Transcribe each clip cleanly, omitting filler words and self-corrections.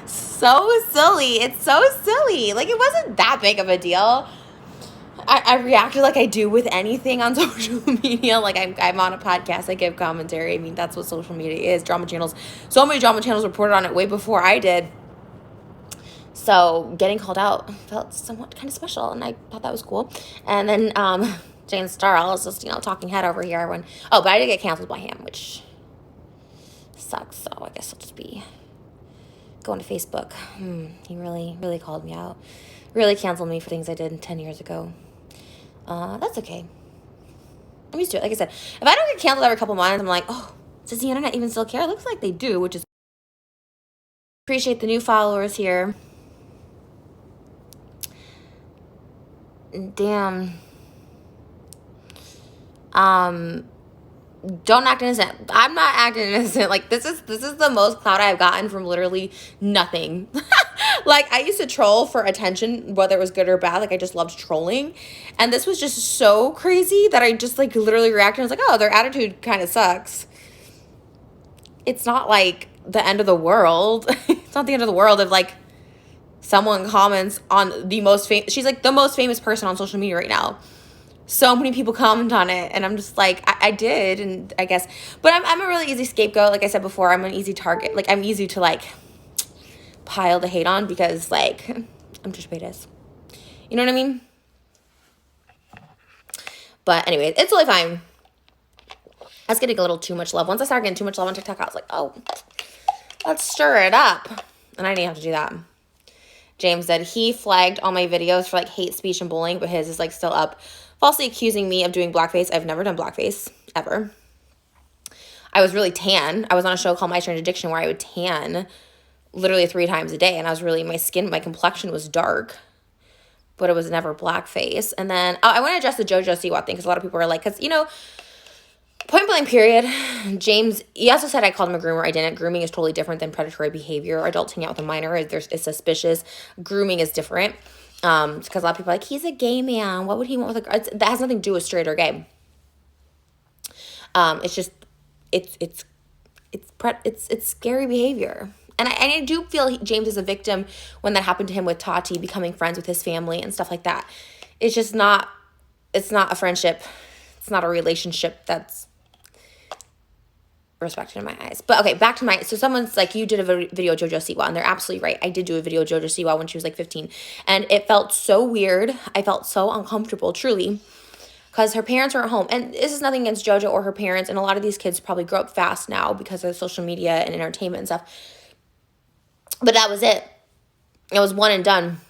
So silly. It's so silly. Like, it wasn't that big of a deal. I reacted like I do with anything on social media. Like, I'm on a podcast, I give commentary. I mean, that's what social media is. Drama channels. So many drama channels reported on it way before I did. So getting called out felt somewhat kind of special, and I thought that was cool. And then James Charles, just, talking head over here. But I did get canceled by him, which sucks. So I guess I'll just be going to Facebook. He really, really called me out. Really canceled me for things I did 10 years ago. That's okay. I'm used to it. Like I said, if I don't get canceled every couple months, I'm like, oh, does the internet even still care? It looks like they do, which is... Appreciate the new followers here. Damn. Don't act innocent. I'm not acting innocent. Like, this is the most clout I've gotten from literally nothing. Like, I used to troll for attention, whether it was good or bad. Like, I just loved trolling. And this was just so crazy that I just, like, literally reacted. I was like, oh, their attitude kind of sucks. It's not, like, the end of the world. It's not the end of the world if, like, someone comments on the most famous... She's, like, the most famous person on social media right now. So many people comment on it, and I'm just like, I did, and I guess... But I'm a really easy scapegoat. Like I said before, I'm an easy target. Like, I'm easy to, like, pile the hate on because, like, I'm Trisha paytas. You know what I mean? But anyway, it's totally fine. I was getting a little too much love. Once I started getting too much love on TikTok, I was like, oh, let's stir it up. And I didn't have to do that. James said he flagged all my videos for, like, hate speech and bullying, but his is, like, still up. Falsely accusing me of doing blackface. I've never done blackface, ever. I was really tan. I was on a show called My Strange Addiction where I would tan literally 3 times a day, and I was really, my complexion was dark, but it was never blackface. And then, I want to address the JoJo Siwa thing, because a lot of people are like, because, point blank period, James, he also said I called him a groomer. I didn't. Grooming is totally different than predatory behavior. Adults hanging out with a minor is suspicious. Grooming is different. Because a lot of people are like, he's a gay man. What would he want with a girl? That has nothing to do with straight or gay. It's just, it's scary behavior. And I do feel James is a victim when that happened to him with Tati, becoming friends with his family and stuff like that. It's just not, it's not a friendship. It's not a relationship that's respected in my eyes. But okay, back to so someone's like, you did a video of JoJo Siwa, and they're absolutely right. I did do a video of JoJo Siwa when she was like 15, and it felt so weird. I felt so uncomfortable, truly, because her parents were at home. And this is nothing against JoJo or her parents, and a lot of these kids probably grow up fast now because of social media and entertainment and stuff. But that was it. It was one and done.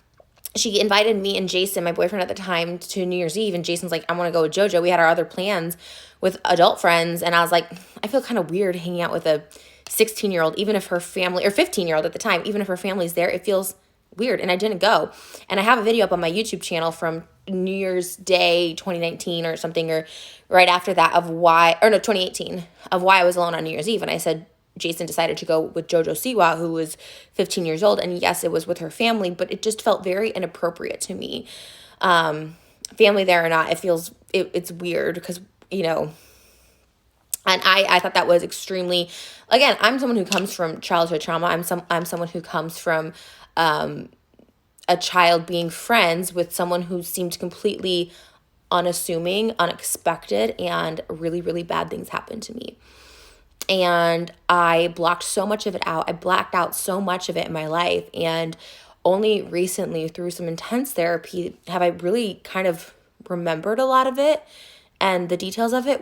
She invited me and Jason, my boyfriend at the time, to New Year's Eve, and Jason's like, I want to go with JoJo. We had our other plans with adult friends, and I was like, I feel kind of weird hanging out with a 16-year-old, even if her family, or 15-year-old at the time, even if her family's there, it feels weird, and I didn't go. And I have a video up on my YouTube channel from New Year's Day 2019 or something, or right after that, 2018, of why I was alone on New Year's Eve, and I said, Jason decided to go with JoJo Siwa, who was 15 years old. And yes, it was with her family, but it just felt very inappropriate to me. Family there or not, it's weird because, and I thought that was extremely, again, I'm someone who comes from childhood trauma. I'm someone who comes from a child being friends with someone who seemed completely unassuming, unexpected, and really, really bad things happened to me. And I blocked so much of it out. I blacked out so much of it in my life. And only recently, through some intense therapy, have I really kind of remembered a lot of it and the details of it,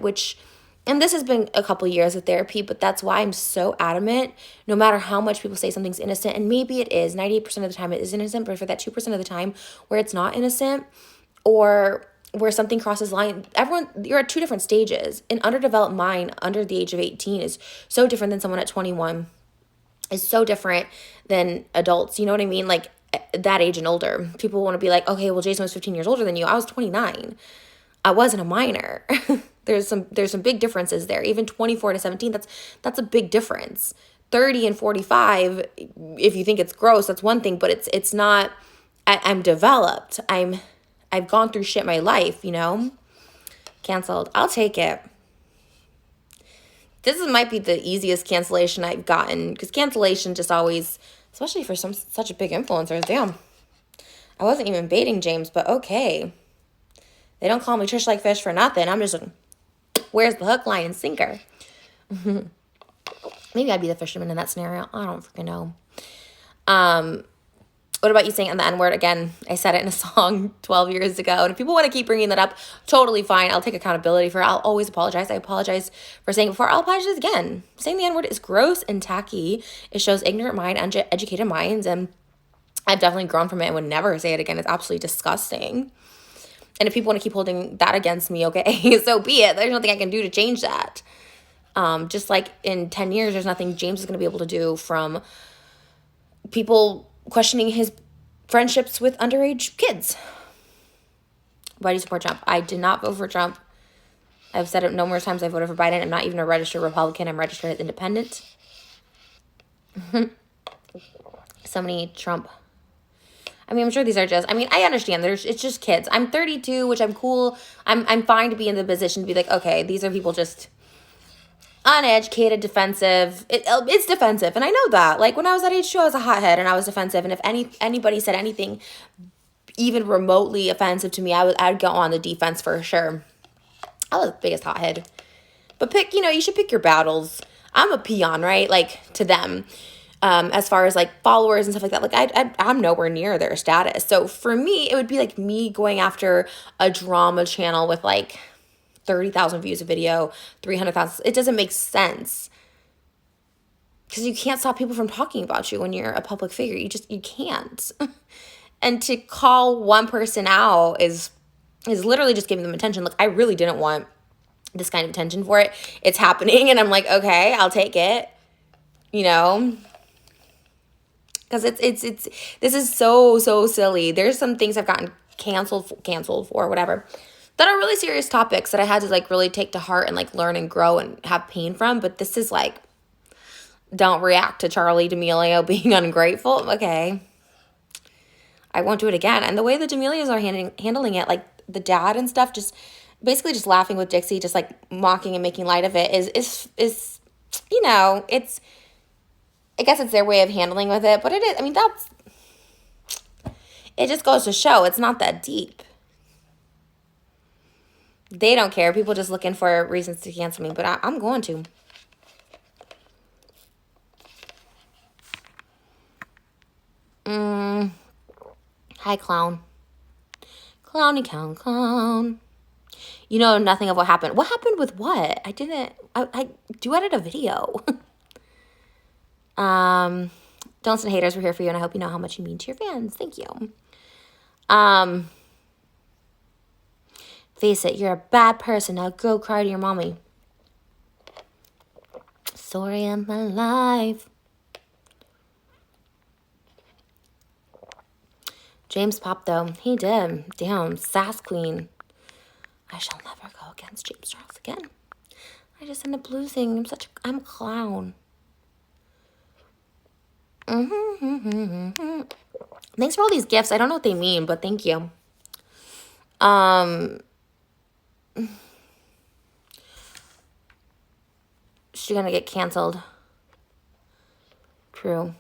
and this has been a couple years of therapy, but that's why I'm so adamant, no matter how much people say something's innocent, and maybe it is, 98% of the time it is innocent, but for that 2% of the time where it's not innocent, or where something crosses line, you're at 2 different stages. An underdeveloped mind under the age of 18 is so different than someone at 21, is so different than adults. You know what I mean? Like, that age and older. People want to be like, okay, well, Jason was 15 years older than you. I was 29. I wasn't a minor. There's some big differences there. Even 24 to 17, that's a big difference. 30 and 45, if you think it's gross, that's one thing, but it's not. I'm developed. I've gone through shit in my life, Canceled. I'll take it. Might be the easiest cancellation I've gotten, because cancellation just always Especially for such a big influencers. Damn. I wasn't even baiting James, but okay. They don't call me Trish like fish for nothing. I'm just like, where's the hook, line, and sinker? Maybe I'd be the fisherman in that scenario. I don't freaking know. What about you saying the N-word again? I said it in a song 12 years ago. And if people want to keep bringing that up, totally fine. I'll take accountability for it. I'll always apologize. I apologize for saying it before. I'll apologize again. Saying the N-word is gross and tacky. It shows ignorant mind, uneducated minds. And I've definitely grown from it and would never say it again. It's absolutely disgusting. And if people want to keep holding that against me, okay, so be it. There's nothing I can do to change that. Just like in 10 years, there's nothing James is going to be able to do from people questioning his friendships with underage kids. Why do you support Trump? I did not vote for Trump. I've said it numerous times. I voted for Biden. I'm not even a registered Republican. I'm registered as independent. So many Trump. I mean, I'm sure these are just, I mean, I understand. It's just kids. I'm 32, which I'm cool. I'm fine to be in the position to be like, okay, these are people just uneducated, defensive. It's defensive, and I know that. Like, when I was at age 2, I was a hothead, and I was defensive, and if anybody said anything even remotely offensive to me, I'd go on the defense for sure. I was the biggest hothead. But you should pick your battles. I'm a peon, right? Like, to them. As far as, like, followers and stuff like that. Like, I'm nowhere near their status. So, for me, it would be, like, me going after a drama channel with, like, 30,000 views a video, 300,000. It doesn't make sense. Because you can't stop people from talking about you when you're a public figure. You can't. And to call one person out is literally just giving them attention. Look, I really didn't want this kind of attention for it. It's happening, and I'm like, okay, I'll take it. Because this is so silly. There's some things I've gotten canceled for, whatever, that are really serious topics that I had to, like, really take to heart and, like, learn and grow and have pain from. But this is, like, don't react to Charli D'Amelio being ungrateful. Okay. I won't do it again. And the way the D'Amelios are handling it, like, the dad and stuff, just basically just laughing with Dixie, just, like, mocking and making light of it is it's, I guess it's their way of handling with it. But it is, I mean, it just goes to show it's not that deep. They don't care. People just looking for reasons to cancel me, but I'm going to. Hi, clown. Clowny clown. You know nothing of what happened. What happened with what? I duetted a video. Don't send haters. We're here for you, and I hope you know how much you mean to your fans. Thank you. Face it, you're a bad person. Now go cry to your mommy. Story of my life. James popped, though. He did. Damn, sass queen. I shall never go against James Charles again. I just end up losing. I'm a clown. Thanks for all these gifts. I don't know what they mean, but thank you. She's gonna get canceled. True.